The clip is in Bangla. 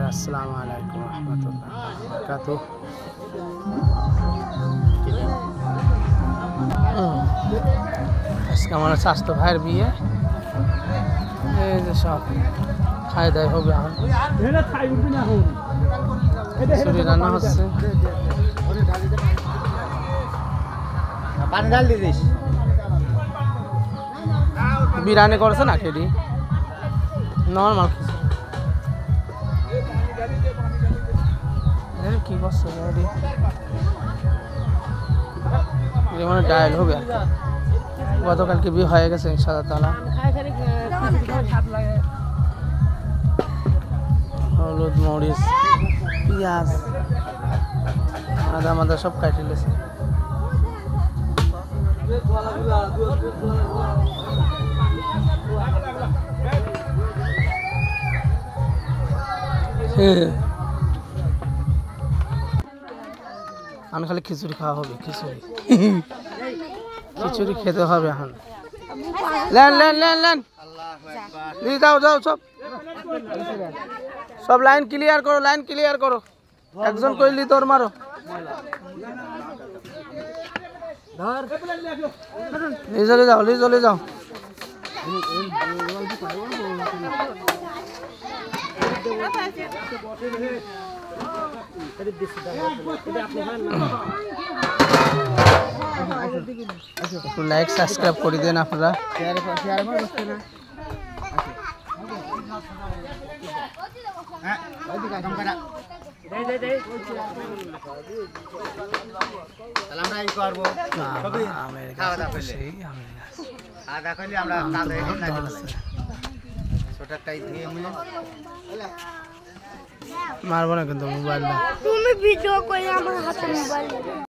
আসসালামু আলাইকুম রহমতুল্লাহ বারাকাতুহু। আজকে আমার স্বাস্থ্য ভাইয়ের বিয়ে, এই যে সব খাই দায় হবে। এখন খিচুড়ি রান্না হচ্ছে। পানি ঢাল দিস। বিরিয়ানি করছে না খেডি নর্মাল কি করছে মানে ডায়েল হবে। গতকালকে বিয়ে হয়ে গেছে ইনশাআল্লাহ তাআলা। হলুদ মরিচ পেঁয়াজ আদা মাদা সব কাটি লেছে। আমি খালি খিচুড়ি খাওয়া হবে। খিচুড়ি খিচুড়ি খেতে হবে এখন। লেন লেন লেন লেন যাও যাও সব সব লাইন ক্লিয়ার করো, লাইন ক্লিয়ার করো। একজন কইলি তোর মারো। চলে যাও, চলে যাও। একটু লাইক সাবস্ক্রাইব করে দেন আপনারা। মারবো না কিন্তু মোবাইল, তুমি ভিডিও করে আমার হাতে মোবাইল।